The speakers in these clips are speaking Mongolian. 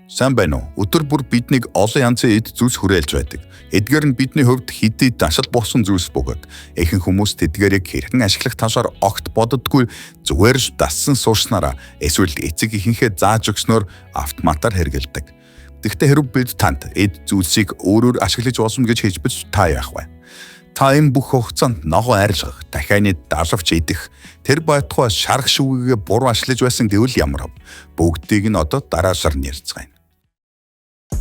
Сайн байна уу? Өдөр бүр биднийг олон янзын эд зүйлс хүрээлж байдаг. Эдгээр нь бидний хувьд хэдий дашил болсон зүйлс бөгөөд ихэнх хүмүүс тэдгээрийг хэрхэн ашиглах талаар огт боддоггүй зүгээр л дассан суурснараа эсвэл эцэг ихэнхээ зааж өгснөөр автоматар хэрэгэлдэг. Гэхдээ хэрв бид танд эд зүйлсийг өөрөөр ашиглаж болно гэж хэлбэж та яах вэ? Та энэ бүх хугацаанд ногоо арилгах, дахианы далавч идэх, тэр байтугай шарх шүүгээ буруу ашиглаж байсан гэвэл ямар вэ? Бүгдийг нь одоо дараалал нэрцгээе.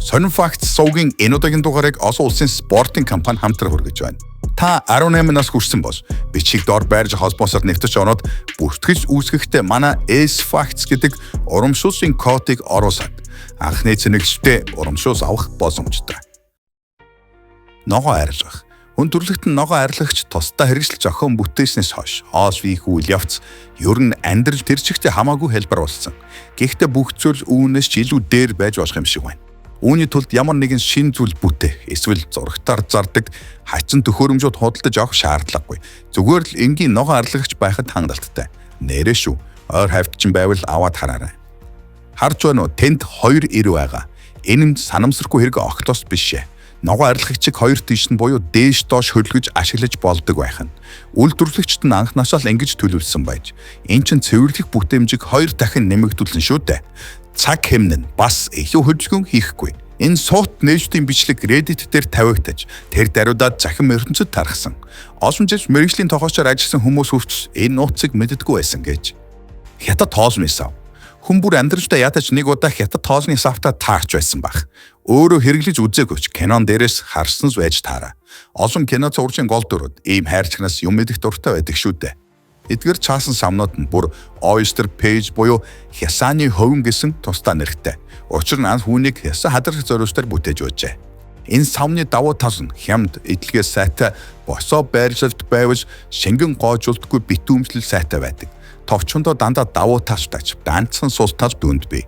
Сонин факт суугийн энэ удаагийн дугаарыг олон улсын спортын компани хамтран хүргэж байна. Та 18 нас хүрсэн бос бичиг дор байрж холбоосоор нэвтэж ороод бүртгэж үүсгэхдээ манай S-Facts гэдэг урамшуулсан кодыг оруулаад анхны цэнэглэлтэй урамшуус авах боломжтой. Ногоо арилгах. Хүн төрөлхтөн ногоо арилгагч тусдаа хэрэгжил зохион бүтээснээс хойш хоос вих үйл явц ер нь амьдрал тэр чигтээ хамаагүй хэлбэр болсон. Гэхдээ бүх зүйл үүнээс ч илүү дээр байж болох юм шиг байна. Үүний тулд ямар нэгэн шин зүйл бүтээх, эсвэл зурагтаар зардаг хачин төхөөрөмжүүд худалдаж авах шаардлагагүй. Зүгээр л энгийн ногоо арилгагч байхад хангалттай. Нэрээ шүү. Ойр хавьтчин байвал аваад хараарай. Харж байна уу? Тэнд хоёр ир байгаа. Энэ нь санамсаргүй хэрэг огтос биш ээ. Ногоо арилгагчийг хоёр тийш нь буюу дээш доош хөлгөж ашиглаж болдог байх нь. Үйлдвэрлэгчид нь анхнаасаа л ингэж төлөвлөсөн байж. Энэ чинь цэвэрлэх бүтээмжийг хоёр дахин нэмэгдүүлсэн шүү дээ. Цаг хэмнэн бас илүү хөдөлгөөн хийхгүй. Энэ суут нээжтийн бичлэг Reddit дээр тавигдаж тэр даруйдаад захин ертөнцид тархсан. Олон жил мэргэжлийн тохиолчоор ажилласан хүмүүс хүрч энэ нууцыг мэддэггүй байсан гэж. Хятад тоолны сав. Хүн бүр амьдралдаа ядаж нэг удаа хятад тоолны савтаа таарч байсан баг. Өөрөө хэрэглэж үзээгүйч кинон дээрээс харсан ч байж таараа. Олон кино зургийн гол дүрүүд ийм хайрчнаас юм мэдэх дуртай байдаг шүү дээ. Эдгээр чаасан самнууд нь бүр oyster page буюу хясааны хөвөн гэсэн тусдаа нэртэй. Учир нь түүнийг хясаа хадрах зориулалтаар бүтээж байжээ. Энэ самны давуу тал нь хямд, эдлэгээ сайтай, босоо байршилт байвал шингэн гоожултгүй битүүмжлэл сайтай байдаг. Товчондоо дандаа давуу талтай, ганцхан сул тал дүнд бий.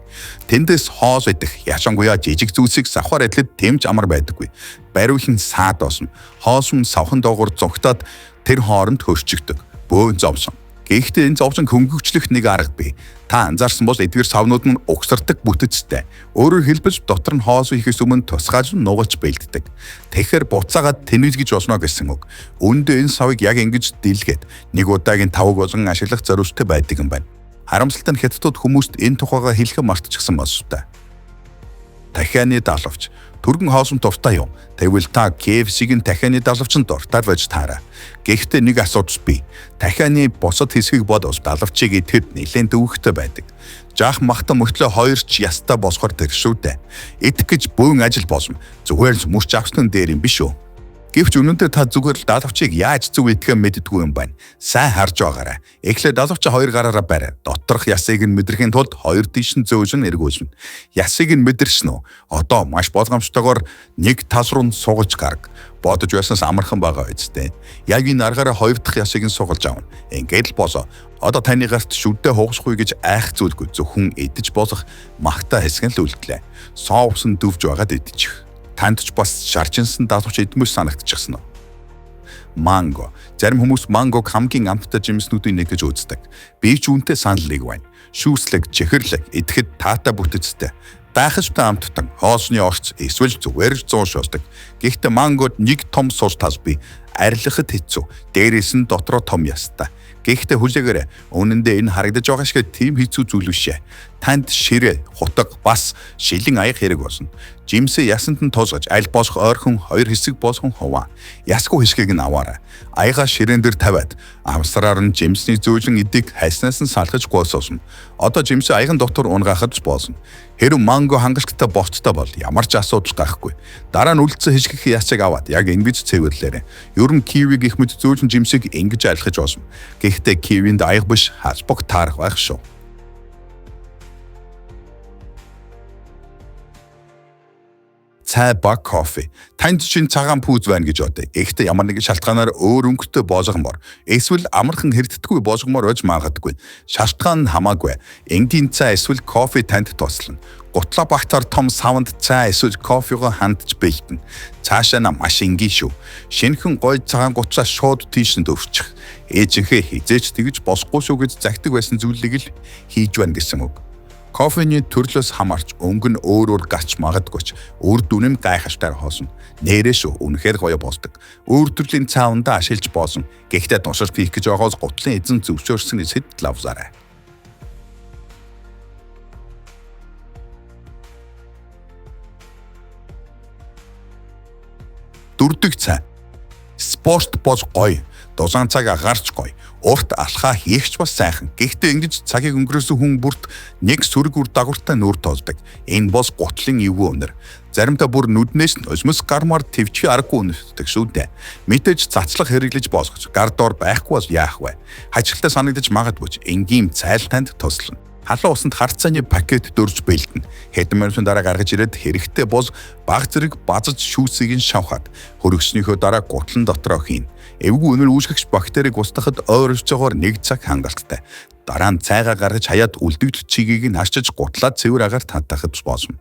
Тэндээс хоос идэх, яшангуяа жижиг зүйлсийг савхаар эдлээд тэмж амар байдаггүй. Бариулын саад осно. Хоос нь савхан доогуур зогтоод тэр хооронд хөрчигдөг. Бөөн зовсон. Гэхдээ энэ зовсон хөнгөвчлөх нэг арга бий. Та анзаарсан бол эдгээр савнууд нь угсардаг бүтэцтэй. Өөрөөр хэлбэл дотор нь хоос ихээс өмнө тусгааж нугалж бэлддэг. Тэгэхээр буцаагаад тэнэлгэж болно гэсэн үг. Үүндээ энэ савыг яг ингэж дэлгээд нэг удаагийн тавг болон ашиглах зорилттой байдаг юм байна. Харамсалтай нь хятадууд хүмүүст энэ тухайга хэлэхэд мартчихсан болстой. Дахианы далавч. Түргэн хоосон дуртай юм. Тэгвэл та KFC-ийн дахианы далавчин дуртай байж таараа. Гэхдээ нэг асуудал бий. Дахианы бусад хэсгийг бодвол далавчийг идэхэд нэлээд төвөгтэй байдаг. Жаах махтан мөртлөө хоёр ч ястаа босгоор тэр шүү дээ. Идэх гэж бөөн ажил болно. Зүгээр л мөч авсны дээр юм биш үү? Гэвч өнөөдөр та зүгээр л далавчийг яаж зөв идэхээ мэддэггүй юм байна. Сайн харж байгаарай. Эхлээд далавчаа хоёр гараараа барь. Доторх ясыг нь мэдрэхийн тулд хоёр тийш нь зөөжн эргүүлнэ. Ясыг нь мэдэрсэн үү? Одоо маш болгоомжтойгоор нэг тал руу сугалж гарг. Бодож байснаас амархан байгаа үстэй. Яг энэ аргаараа хоёр дахь ясыг нь сугалж авна. Ингээд л босоо. Одоо таны гарт шүдээ хугасгүй гэж айх зүйлгүй. Зөвхөн идэж болох магтаа хэсэг нь л үлдлээ. Соус нь дөвж байгаад идчих. Танд ч бас шарчинсан далавч идмэс санагдчихсан уу? Манго. Зарим хүмүүс мангог хамгийн амттай жимснүүдийн нэг гэж үздэг. Би ч үүнтэй санал нэг байна. Шүүслэг, чихэрлэг, идэхэд таатай бүтэцтэй. Гайхалтай амттан, хоосны орц, эсвэл зүгээр 100 шосдог. Гэхдээ мангод нэг том сул тал бий. Арилгахад хэцүү. Дээрээс нь дотроо том ястай. Гэхдээ хүлээгээрэй. Үнэндээ энэ харагдаж байгаа шиг тийм хэцүү зүйл бишээ. Танд ширээ, хутаг, бас шилэн аяг хэрэг болно. Жимсээ ясанд нь тулгаж аль болох ойрхон хоёр хэсэг болгон хуваа. Ясгүй хэсгийг нь аваарай. Аяга ширээн дээр тавиад авсараар нь жимсний зөөлөн эдийг хайснаас нь салгаж гойсоосно. Одоо жимсээ аяган дотор унгаахад болно. Хэрэв манго хангалттай болцтой бол ямар ч асуудал гарахгүй. Дараа нь үлдсэн хишгэх ясыг аваад яг ингэж цэвэрлээрэй. Ер нь киви гэх мэт зөөлөн жимсийг ингэж айлгаж болно. Гэхдээ кивинд аяг биш халбог таарах байх шүү. Цай баг кофе. Танд чинь цагаан пүүз байна гэж бодъё. Гэхдээ ямар нэгэн шалтгаанаар өөр өнгөтэй болгомоор эсвэл амархан хэрддэггүй болгомоор байж магадгүй. Шалтгаан нь хамаагүй. Энгийн цай эсвэл кофе танд туслана. Гутлаа багтаар том савнд цай эсвэл кофего хандж бэлдэнэ. Цаашаа на маш энгийн шүү. Шинэхэн гой цагаан гутлаа шууд тийшэнд өвчих. Ээжийнхээ хизээч тэгж босхгүй шүү гэж загтаг байсан зүйлийг л хийж байна гэсэн үг. Кофений төрлөөс хамаарч өнгө нь өөр гарч магадгүй ч үр дүн нь гайхалтай хоосон. Нээрээ шүү үнэхээр гоё болдог. Өөр төрлийн цаавандаа ашиглаж боосон. Гэхдээ тушаал пих гэж байгаас гутлын эзэн зөвшөөрсөн сэтэл лавзаарай. Дөрдөг цай. Спорт бож гоё. Дузаан цаг агарч гоё. Урт алхаа хийхч бас сайхан. Гэхдээ ингэж цагийг өнгөрөөсөн хүн бүрт нэг сүрэг үр дагавартай нүур тоолдог. Энэ бос гутлын эвгүй өнөр. Заримдаа бүр нүднээс нь осмос гармаар твчи аргагүй үнэсдэг шүү дээ. Мэдээж цацлах хэрэглэж боосгоч. Гар доор байхгүй бол яах вэ? Хажигтай санагдаж магадгүй ч энгийн цайл танд туслана. Халуун усанд харцааны пакет дөрж бэлдэнэ. Хэдэн минутын дараа гаргаж ирээд хэрэгтэй бос баг зэрэг базаж шүүсийг нь шавхаад хөргөснийхөө дараа гутлан дотроо хийн. Эвгүй өнөр үүсгэгч бактерийг устгахад ойролцоогоор 1 цаг хангалттай. Дараа нь цайгаа гаргаж хаяад үлдэгдэл чигийг нь харчиж гутлаад цэвэр агаар татахад болно.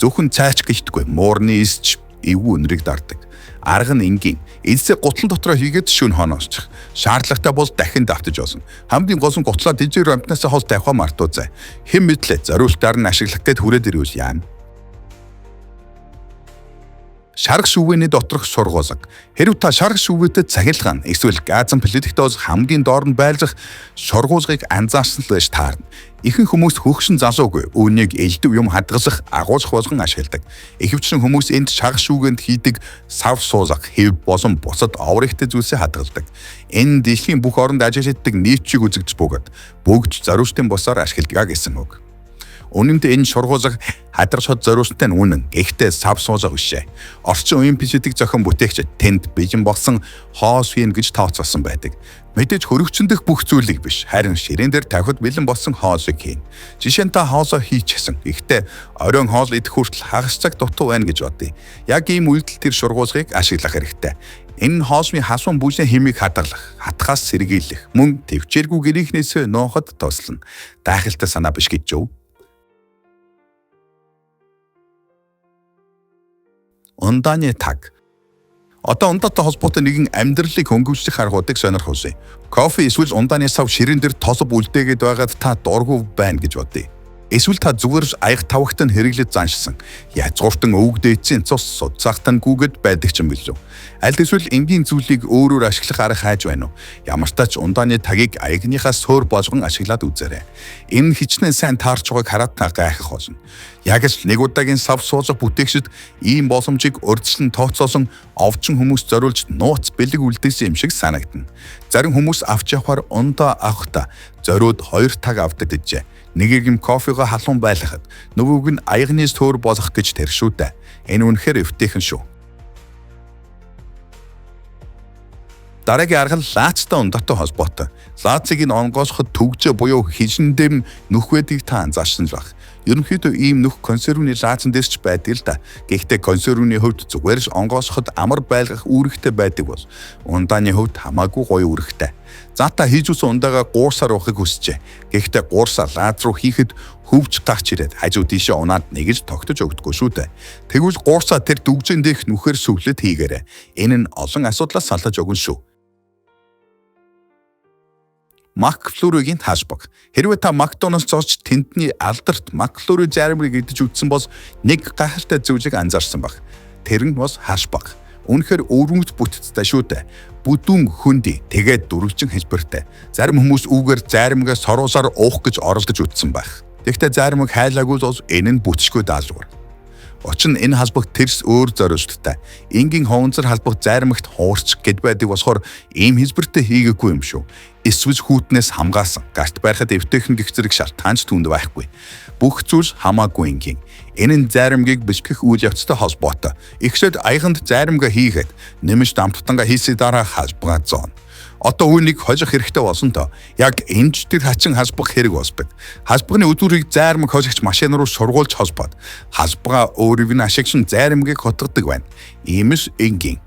Зөвхөн цайч гэлтгүй муурны эсч эвгүй өнрийг дардаг. Арга нь энгийн. Эцсээ гутлан дотроо хийгээд шүн хоноосчих. Шаардлагатай бол дахин давтаж олно. Хамгийн гол нь гутлаа дижээр амтнаас хол тавих мартуузай. Хэм мэдлээ зориултаар нь ашиглах гээд хүрээд ирвэл яана. Шарга шүвэний доторх сургуулга. Хэрв та шарга шүвэтэд цахилгаан эсвэл газан плитикtoos хамгийн доор нь байлгах сургуулгыг анзаарсан л байж таарна. Ихэнх хүмүүс хөгшин залуугүй үүнийг элдв юм хадгалах агуулгах болгон ашигладаг. Ихэвчлэн хүмүүс энд шарга шүүгэнд хийдэг сав суулгах, хэв болон бусад оврогтой зүйлсээ хадгалдаг. Энэ дэлхийн бүх оронд ажилладаг нийтчийг үзэгдэж бөгөөд бүгд зориултын босоор ашигладаг гэсэн үг. Үнэнд энэ сургуулга хадрахад зориулттай нь үнэн. Гэхдээ сав суулгах бишээ. Орчин үеийн пижитик зохион бүтээгч тэнд бижин болсон хоос хийн гэж тооцоолсон байдаг. Мэдээж хөрөгчөндөх бүх зүйлийг биш, харин ширээн дээр тавихад бэлэн болсон хоосыг хийн. Жишээ нь та хоосоо хийчихсэн. Гэхдээ оройн хоол идэх хүртэл хагас цаг дутуу байна гэж бодъё. Яг ийм үйлдэл тэр сургуулгыг ашиглах хэрэгтэй. Энэ хоосны хасуун бүжний хэмийг хадгалах, хатгаас сэргийлэх, мөн төвчээргүй гэрийнхнээсээ нооход туслана. Гайхалтай санаа биш гэж юу? Ундааны таг. Одоо ундаатай холбоотой нэгэн амьдралыг хөнгөвчлөх аргуудыг сонирхуулъя. Кофе эсвэл ундааны сав ширээн дээр тособ үлдээгээд байгаад та дургүй байна гэж бодъё. Эсвэл та зүгээр аяг тавхтан хэрэглэж заншсан. Язгууртан өвөг дээдсийн цус судцаахтан гүгэд байдаг ч юм билүү. Аль эсвэл энгийн зүйлийг өөрөөр ашиглах арга хайж байна уу? Ямар ч тач ундааны тагийг аягныхаа суур болгон ашиглаад үзээрэй. Энэ хичнээн сайн таарч байгааг хараад та гайхах болно. Яг л нэг удаагийн сав суулгах бүтээгчид ийм боломжийг урьдчилан тооцоосон овчин хүмүүс зориулж нууц бэлэг үлдээсэн юм шиг санагдана. Зарим хүмүүс авч явахаар ундаа авахдаа зориуд 2 таг авдаг гэжээ. Нэгийг нь кофего халуун байлгахад нөгөөг нь аягны суур болгох гэж тэршүүтэй. Энэ үнэхээр өвтэйхэн шүү. Дараагийн арга лаацтай ундаатай холбоотой. Лаацыг нь онгоосоход төгжөө буюу хижиндэм нүх байдгийг та анзаарсан л баг. Ерөнхийдөө ийм нүх консервны лаацан дээрч байдаг л да. Гэхдээ консервны хувьд зүгээр л онгоосоход амар байлгах үүрэгтэй байдаг бол ундааны хувьд хамаагүй гоё үүрэгтэй. За та хийж үсэн ундаагаа гуурсаар уухыг хүсчээ. Гэхдээ гуурсаа лаац руу хийхэд хөвж гарч ирээд хажуу тийшээ унаад нэгж тогтож өгдөггүй шүү дээ. Тэгвэл гуурсаа тэр дүгжин дэх нүхээр сүглэд хийгээрэй. Энэ нь олон асуудлаас салгаж өгнө шүү. Макфлуригийн таашбаг. Хэрвээ та Макдоналдс зорж тэндний алдарт Макфлури заримыг идэж үзсэн бол нэг гайхалтай зүйлийг анзаарсан баг. Тэр нь бас хаашбаг. Үнэхээр өргөмж бүтцтэй шүү дээ. Бүдүүн хөндөй, тэгээд дөрвөлжин хэлбэртэй. Зарим хүмүүс үүгээр заримгаа соруусаар уух гэж оролдож үзсэн байх. Тэгэхдээ заримыг хайлаагүй бол энэ нь бүтшгүй даалгавар. Учир нь энэ халбаг тэрс өөр зориулттай. Энгийн ховонцор халбаг заримагт хуурч гэд байдаг болохоор ийм хэлбэртэй хийгээгүй юм шүү. Эсвэл хүүтнээс хамгаалсан. Гарт байхад эвтэйхэн гэх зэрэг шалтгаанч түнд байхгүй. Бүх зүйл хамаагүй энгийн. Энэ нь заримгийг бэлтгэх үйл явцтай холбоотой. Ихсэд аяганд заримгаа хийгээд нэмж дамттангаа хийсээ дараа халбага зоон. Одоо үүнийг хожих хэрэгтэй болсон тоо. Яг энэ тэр хачин халбах хэрэг болдог. Халбагны өдөрийг заримг хожигч машин руу сургуулж холбоод халбага өөрийг нь ашиглан заримгийг хотгодог байна. Иймээс энгийн.